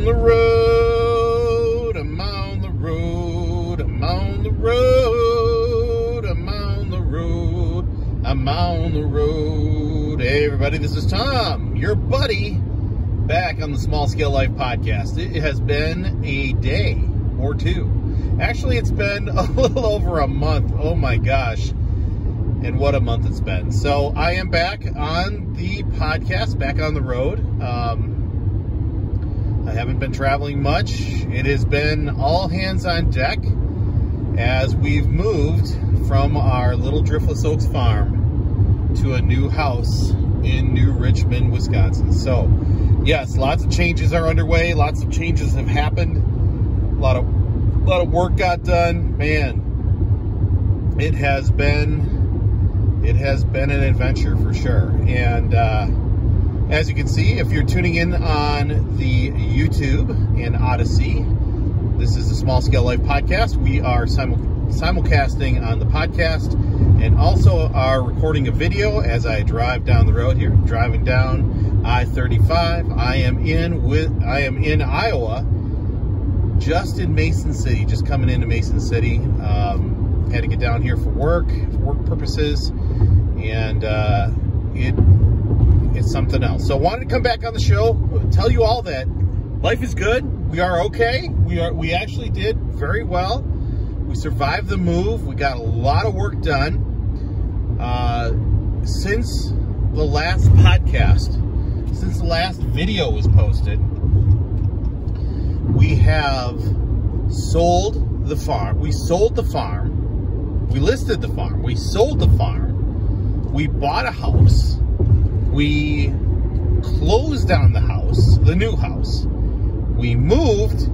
on the road, I'm on the road, I'm on the road, I'm on the road, I'm on the road. Hey everybody, this is Tom, your buddy, back on the Small Scale Life podcast. It has been a day or two. Actually, it's been a little over a month. Oh my gosh. And what a month it's been. So I am back on the podcast, back on the road. I haven't been traveling much. It has been all hands on deck as we've moved from our little Driftless Oaks Farm to a new house in New Richmond, Wisconsin. So yes, lots of changes are underway. Lots of changes have happened. A lot of work got done. Man, it has been an adventure for sure. And as you can see, if you're tuning in on the YouTube and Odyssey, this is the Small Scale Life podcast. We are simulcasting on the podcast and also are recording a video as I drive down the road here, driving down I-35. I am in Iowa, just in Mason City, just coming into Mason City. Had to get down here for work purposes, and it's something else. So wanted to come back on the show, tell you all that life is good. We are okay. We actually did very well. We survived the move. We got a lot of work done. Since the last podcast, since the last video was posted, we have sold the farm. We sold the farm. We listed the farm. We sold the farm. We bought a house. We closed on the house, the new house. We moved.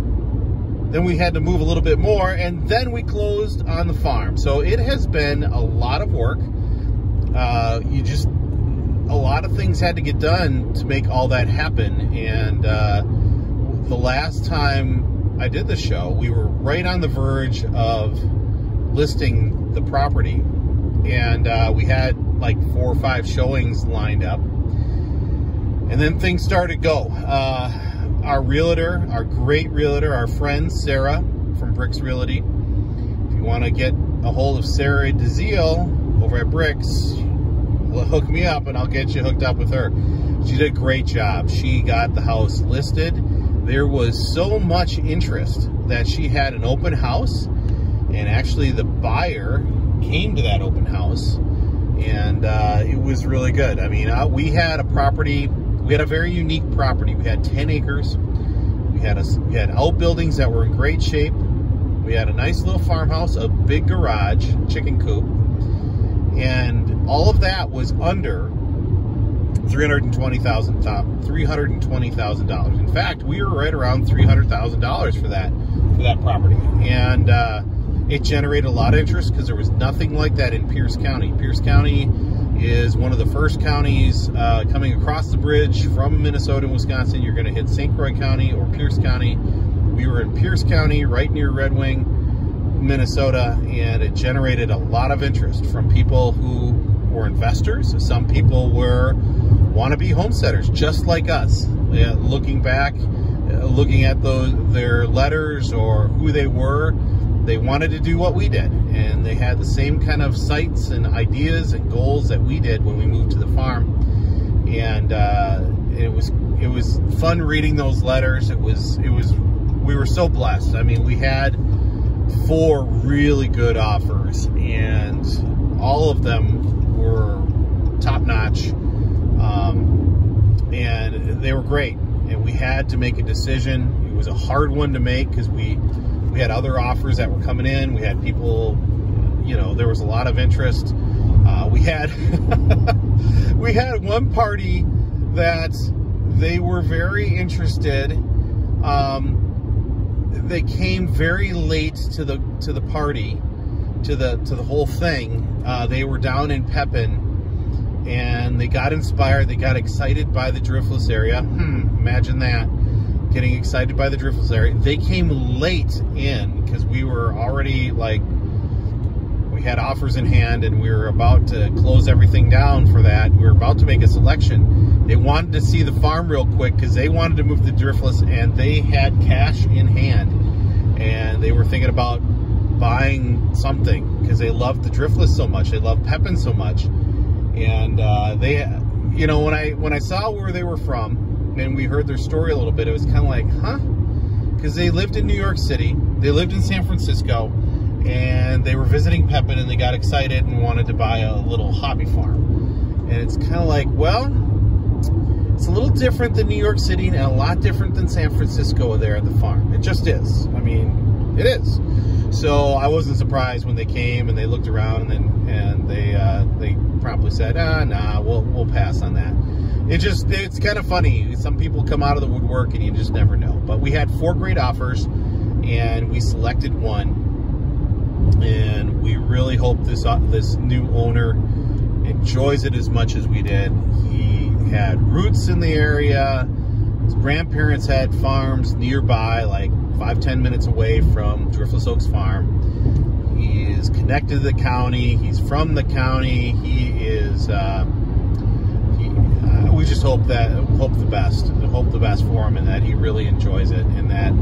Then we had to move a little bit more, and then we closed on the farm. So it has been a lot of work. A lot of things had to get done to make all that happen. And the last time I did the show, we were right on the verge of listing the property, and we had like 4 or 5 showings lined up, and then things started to go. Our realtor, our great realtor, our friend Sarah from Bricks Realty. If you want to get a hold of Sarah DeZiel over at Bricks, hook me up and I'll get you hooked up with her. She did a great job. She got the house listed. There was so much interest that she had an open house, and actually the buyer came to that open house, and it was really good. I mean, we had a property. We had a very unique property. We had 10 acres. We had outbuildings that were in great shape. We had a nice little farmhouse, a big garage, chicken coop, and all of that was under $320,000. In fact, we were right around $300,000 for that property, and it generated a lot of interest because there was nothing like that in Pierce County. Pierce County is one of the first counties coming across the bridge from Minnesota and Wisconsin. You're going to hit St. Croix County or Pierce County. We were in Pierce County, right near Red Wing, Minnesota, and it generated a lot of interest from people who were investors. Some people were wannabe homesteaders, just like us. Looking back, looking at their letters or who they were, they wanted to do what we did, and they had the same kind of sights and ideas and goals that we did when we moved to the farm. And it was fun reading those letters. We were so blessed. I mean, we had 4 really good offers, and all of them were top notch, and they were great. And we had to make a decision. It was a hard one to make because we had other offers that were coming in. We had people, there was a lot of interest. We had we had one party that they were very interested. They came very late to the party, to the whole thing. They were down in Pepin, and they got inspired. They got excited by the Driftless area. Imagine that. Getting excited by the Driftless area. They came late in because we were already we had offers in hand, and we were about to close everything down for that. We were about to make a selection, They wanted to see the farm real quick because they wanted to move to Driftless, and they had cash in hand, and they were thinking about buying something because they loved the Driftless so much. They loved Pepin so much, and they, you know, when I saw where they were from and we heard their story a little bit, it was kind of like, huh? Because they lived in New York City, they lived in San Francisco, and they were visiting Pepin, and they got excited and wanted to buy a little hobby farm. And it's kind of like, well, it's a little different than New York City and a lot different than San Francisco there at the farm. It just is. I mean, it is. So I wasn't surprised when they came and they looked around, and they promptly said, nah, we'll pass on that. It's kind of funny. Some people come out of the woodwork and you just never know. But we had 4 great offers, and we selected one, and we really hope this new owner enjoys it as much as we did. He had roots in the area. His grandparents had farms nearby, like 5-10 minutes away from Driftless Oaks Farm. He is connected to the county. He's from the county. He is. We just hope the best for him, and that he really enjoys it, and that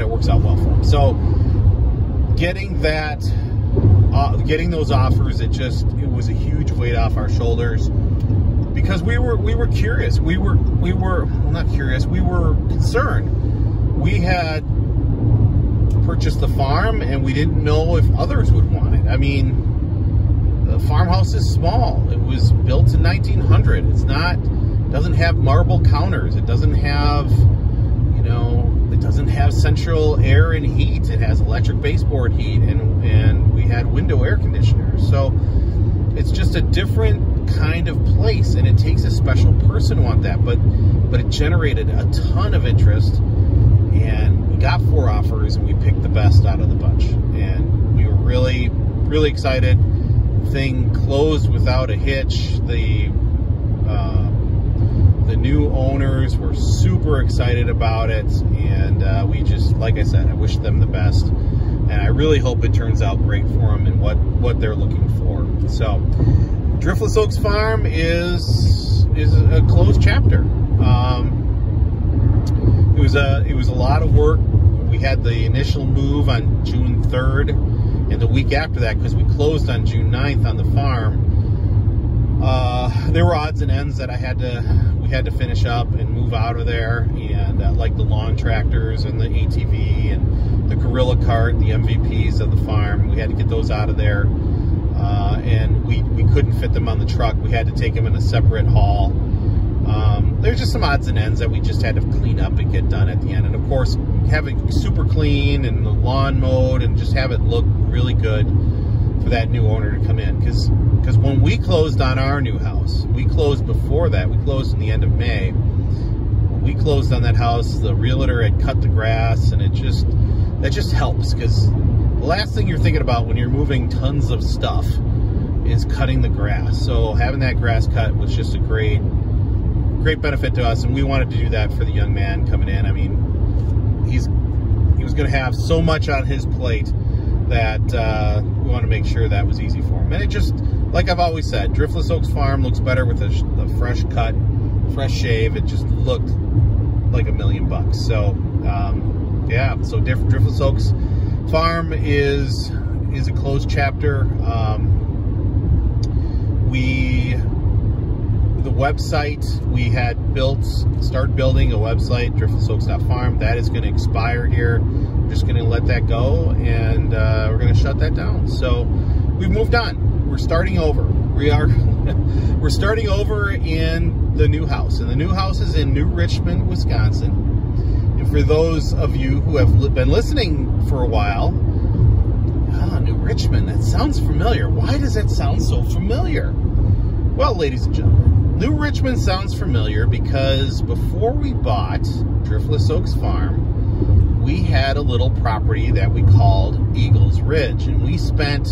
it works out well for him. So getting those offers, it was a huge weight off our shoulders, because we were curious. We were well, not curious. We were concerned. We had purchased the farm, and we didn't know if others would want it. I mean, the farmhouse is small. It was built in 1900. It doesn't have marble counters. It doesn't have, you know, it doesn't have central air and heat. It has electric baseboard heat, and we had window air conditioners. So it's just a different kind of place, and it takes a special person to want that. But it generated a ton of interest, and we got 4 offers, and we picked the best out of the bunch. And we were really, really excited. Thing closed without a hitch. The new owners were super excited about it, and we just, like I said, I wish them the best, and I really hope it turns out great for them and what they're looking for. So Driftless Oaks Farm is a closed chapter. It was a lot of work. We had the initial move on June 3rd, and the week after that, because we closed on June 9th on the farm, there were odds and ends that we had to finish up and move out of there, and like the lawn tractors and the ATV and the gorilla cart, the MVPs of the farm, we had to get those out of there, and we couldn't fit them on the truck. We had to take them in a separate haul. There's just some odds and ends that we just had to clean up and get done at the end. And of course, have it super clean and the lawn mowed and just have it look really good for that new owner to come in. Because when we closed on our new house, we closed before that. We closed in the end of May. When we closed on that house, the realtor had cut the grass, and that just helps, because the last thing you're thinking about when you're moving tons of stuff is cutting the grass. So having that grass cut was just a great benefit to us, and we wanted to do that for the young man coming in. I mean, he was going to have so much on his plate that we want to make sure that was easy for him. And it just, like I've always said, Driftless Oaks Farm looks better with a fresh cut, fresh shave. It just looked like $1 million. So yeah, so Driftless Oaks Farm is a closed chapter. The website we had started building a website, driftlessoaks.farm. That is going to expire here. We're just going to let that go, and we're going to shut that down. So we've moved on. We're starting over. We're starting over in the new house, and the new house is in New Richmond, Wisconsin. And for those of you who have been listening for a while, New Richmond, that sounds familiar. Why does that sound so familiar? Well, ladies and gentlemen, New Richmond sounds familiar because before we bought Driftless Oaks Farm, we had a little property that we called Eagles Ridge, and we spent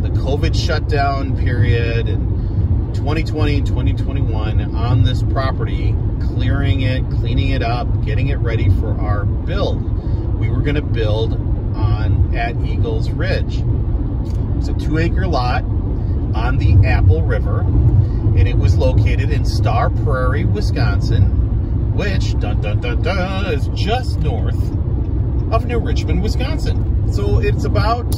the COVID shutdown period in 2020 and 2021 on this property, clearing it, cleaning it up, getting it ready for our build. We were going to build at Eagles Ridge. It's a 2-acre lot on the Apple River, and it was located in Star Prairie, Wisconsin, which, dun dun dun dun, is just north of New Richmond, Wisconsin. So it's about,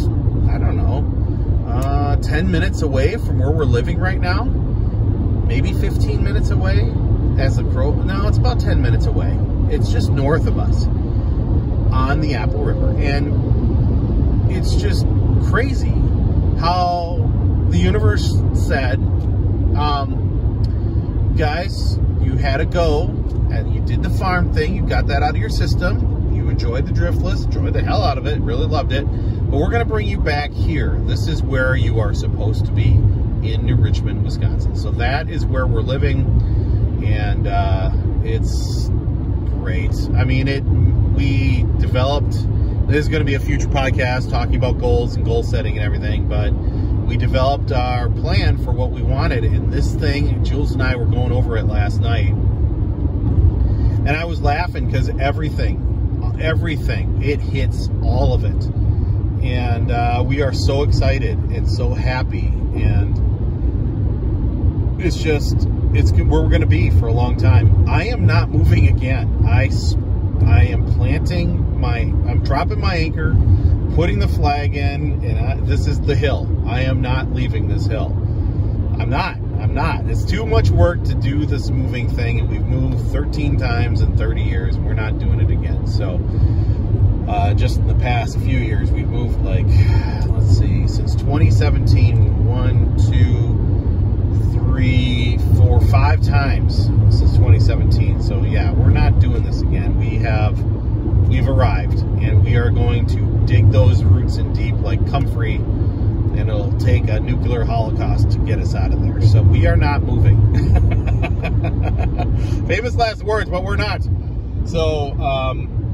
I don't know, 10 minutes away from where we're living right now. Maybe 15 minutes away as the crow. No, it's about 10 minutes away. It's just north of us on the Apple River. And it's just crazy how the universe said, guys, you had to go and you did the farm thing. You got that out of your system. You enjoyed the Driftless, enjoyed the hell out of it, really loved it. But we're going to bring you back here. This is where you are supposed to be, in New Richmond, Wisconsin. So that is where we're living, and it's great. I mean, we developed, this is going to be a future podcast talking about goals and goal setting and everything, but we developed our plan for what we wanted, and this thing, Jules and I were going over it last night, and I was laughing because everything, it hits all of it. And we are so excited and so happy, and it's just, it's where we're going to be for a long time. I am not moving again. I am planting I'm dropping my anchor, putting the flag in, and this is the hill. I am not leaving this hill. I'm not. It's too much work to do this moving thing, and we've moved 13 times in 30 years, and we're not doing it again. So just in the past few years, we've moved, like, let's see, since 2017, 1, 2, 3, 4, 5 times since 2017. So yeah, we're not doing this again. We've arrived, and we are going to dig those roots in deep like comfrey, and it'll take a nuclear holocaust to get us out of there. So we are not moving. Famous last words, but we're not. So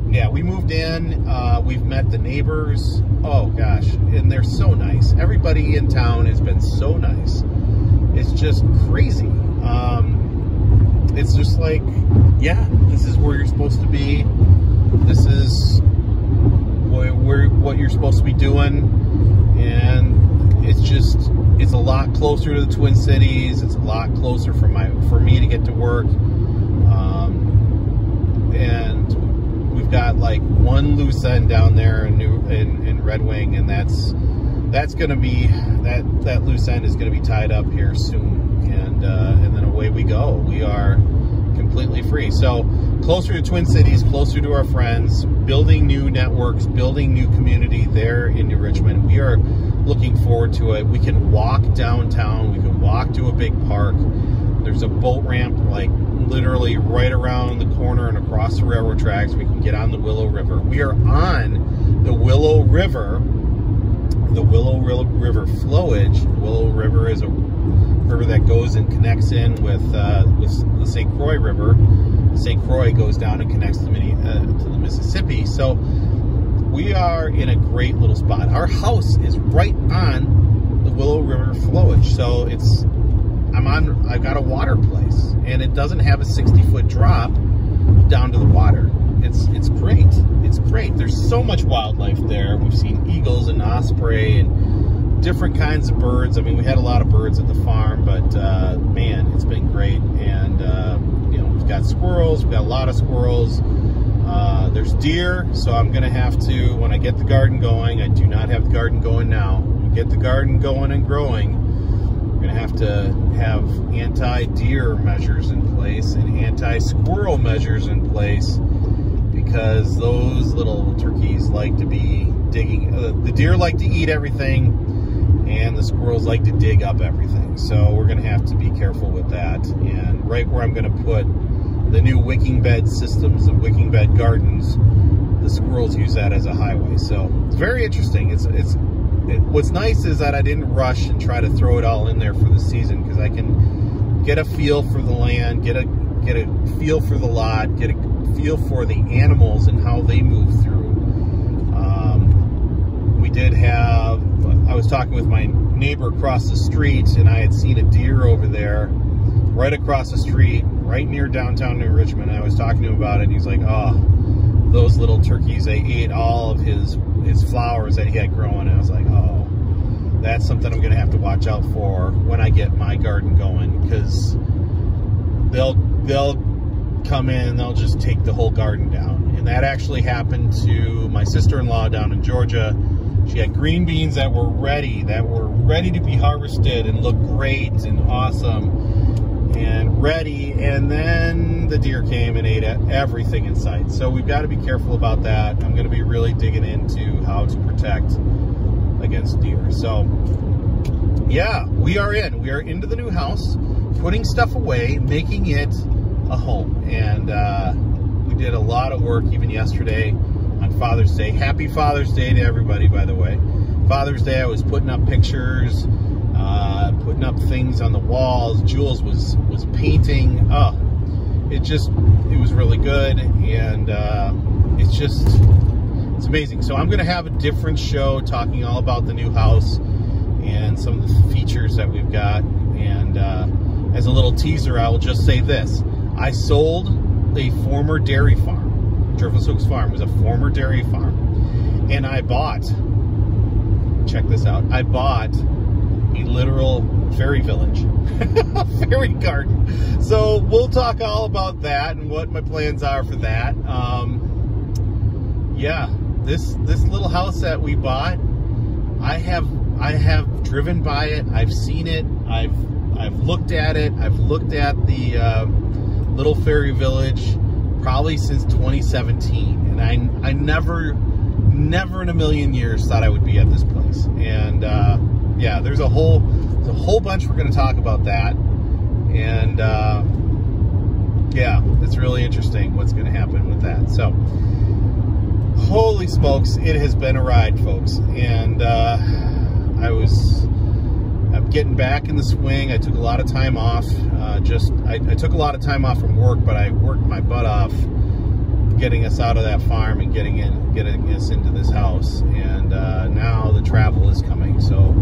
yeah, we moved in. We've met the neighbors. Oh gosh, and they're so nice. Everybody in town has been so nice. It's just crazy. It's just like, yeah, this is where you're supposed to be. This is what you're supposed to be doing. And it's just, it's a lot closer to the Twin Cities. It's a lot closer for me to get to work. And we've got like one loose end down there in Red Wing, and that's going to be, that loose end is going to be tied up here soon, and then away we go. We are completely free. So closer to Twin Cities, closer to our friends, building new networks, building new community there in New Richmond. We are looking forward to it. We can walk downtown. We can walk to a big park. There's a boat ramp like literally right around the corner and across the railroad tracks. We can get on the Willow River. We are on the Willow River. The Willow River flowage. Willow River is a river that goes and connects in with the St. Croix River. St. Croix goes down and connects to the Mississippi. So we are in a great little spot. Our house is right on the Willow River flowage. So I've got a water place, and it doesn't have a 60-foot drop down to the water. It's great. It's great. There's so much wildlife there. We've seen eagles and osprey and different kinds of birds. I mean, we had a lot of birds at the farm, but man, it's been great. And you know, we've got squirrels. We've got a lot of squirrels. There's deer, so I'm gonna have to, when I get the garden going, I do not have the garden going now. When we get the garden going and growing, we're gonna have to have anti-deer measures in place and anti-squirrel measures in place, because those little turkeys like to be digging. The deer like to eat everything, and the squirrels like to dig up everything. So we're gonna have to be careful with that. And right where I'm gonna put the new wicking bed systems of wicking bed gardens, the squirrels use that as a highway. So it's very interesting. What's nice is that I didn't rush and try to throw it all in there for the season, because I can get a feel for the land, get a feel for the lot, get a feel for the animals and how they move through. I was talking with my neighbor across the street, and I had seen a deer over there right across the street, right near downtown New Richmond. I was talking to him about it, and he's like, oh, those little turkeys, they ate all of his flowers that he had growing. And I was like, oh, that's something I'm going to have to watch out for when I get my garden going, because they'll come in and they'll just take the whole garden down. And that actually happened to my sister-in-law down in Georgia. She had green beans that were ready to be harvested and look great and awesome and ready, and then the deer came and ate everything in sight. So we've got to be careful about that. I'm going to be really digging into how to protect against deer. So yeah, we are into the new house, putting stuff away, making it a home. And we did a lot of work even yesterday on Father's Day. Happy Father's Day to everybody, by the way. Father's Day, I was putting up pictures, putting up things on the walls. Jules was painting. Oh, it was really good, and it's amazing. So I'm going to have a different show talking all about the new house and some of the features that we've got. And as a little teaser, I will just say this. I sold a former dairy farm. Driftless Oaks Farm was a former dairy farm. And I bought, check this out, I bought a literal fairy village, a fairy garden. So we'll talk all about that and what my plans are for that. Yeah, this little house that we bought, I have driven by it. I've seen it. I've looked at it. I've looked at the little fairy village probably since 2017, and I never in a million years thought I would be at this place. And yeah, there's a whole bunch we're going to talk about that. And yeah, it's really interesting what's going to happen with that. So holy smokes, it has been a ride, folks. And I'm getting back in the swing. I took a lot of time off. I took a lot of time off from work, but I worked my butt off getting us out of that farm and getting us into this house. And now the travel is coming. So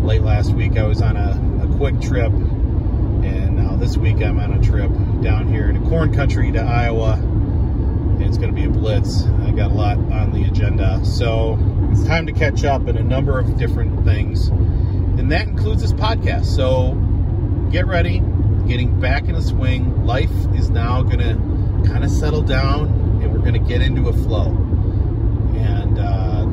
late last week I was on a quick trip, and now this week I'm on a trip down here in the corn country to Iowa. And it's going to be a blitz. I got a lot on the agenda. So it's time to catch up in a number of different things. And that includes this podcast. So get ready, getting back in the swing. Life is now going to kind of settle down, and we're going to get into a flow. And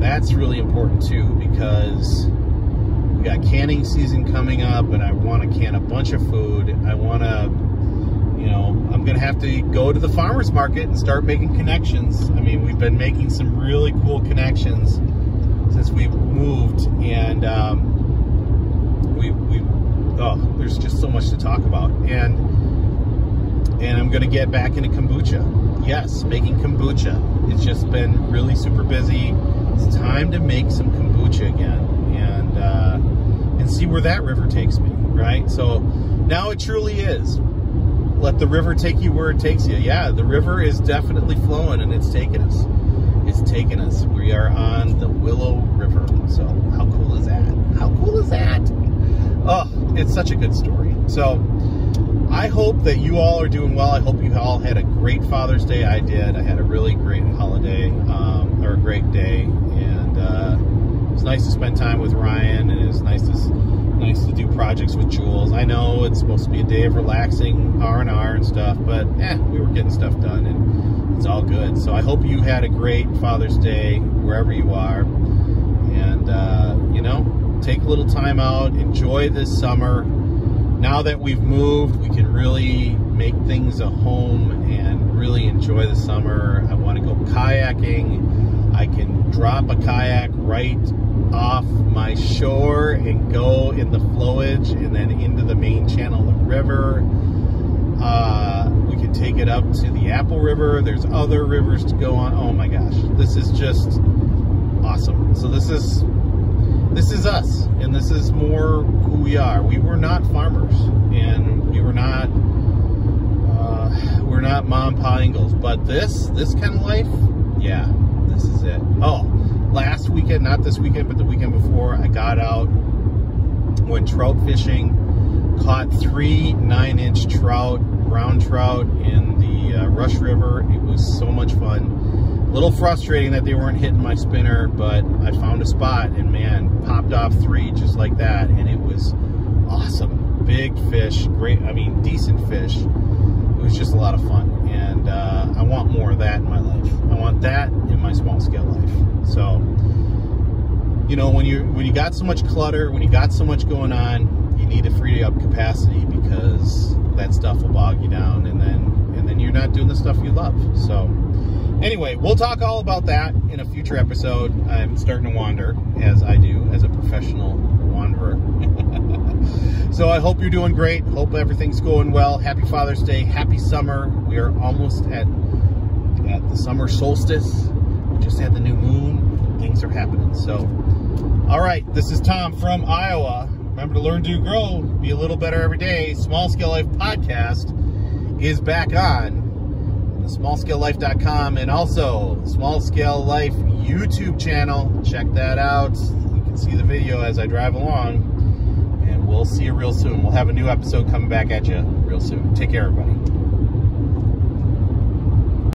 that's really important too, because we got canning season coming up, and I want to can a bunch of food. I want to, I'm going to have to go to the farmer's market and start making connections. I mean, we've been making some really cool connections since we've moved, and there's just so much to talk about. And I'm going to get back into kombucha. Yes, making kombucha. It's just been really super busy. It's time to make some kombucha again, and see where that river takes me, right? So now it truly is. Let the river take you where it takes you. Yeah, the river is definitely flowing, and it's taking us. It's taking us. We are on the Willow River. So how cool is that? How cool is that? Oh, it's such a good story. So I hope that you all are doing well. I hope you all had a great Father's Day. I did. I had a really great holiday, or a great day, and it was nice to spend time with Ryan, and it was nice to do projects with Jules. I know it's supposed to be a day of relaxing R&R and stuff, but we were getting stuff done, and it's all good. So I hope you had a great Father's Day wherever you are, and take a little time out, enjoy this summer. Now that we've moved, we can really make things a home and really enjoy the summer. I want to go kayaking. I can drop a kayak right off my shore and go in the flowage and then into the main channel of the river. We can take it up to the Apple River. There's other rivers to go on. Oh my gosh, this is just awesome. So this is us, and this is more who we are. We were not farmers, and we're not mom and pa Ingalls, but this kind of life, yeah, this is it. Oh, last weekend, not this weekend, but the weekend before, I got out, went trout fishing, caught 3 9-inch trout, brown trout in the Rush River. It was so much fun. little frustrating that they weren't hitting my spinner, but I found a spot and man, popped off 3 just like that, and it was awesome. Big fish, great, I mean, decent fish. It was just a lot of fun, and I want more of that in my life. I want that in my small scale life. So, you know, when you got so much clutter, when you got so much going on, you need to free up capacity, because that stuff will bog you down, and then you're not doing the stuff you love. So anyway, we'll talk all about that in a future episode. I'm starting to wander, as I do as a professional wanderer. So I hope you're doing great. Hope everything's going well. Happy Father's Day. Happy summer. We are almost at the summer solstice. We just had the new moon. Things are happening. So, all right, this is Tom from Iowa. Remember to learn, do, grow, be a little better every day. Small Scale Life podcast is back on the smallscalelife.com, and also Small Scale Life YouTube channel. Check that out. You can see the video as I drive along, and we'll see you real soon. We'll have a new episode coming back at you real soon. Take care, everybody.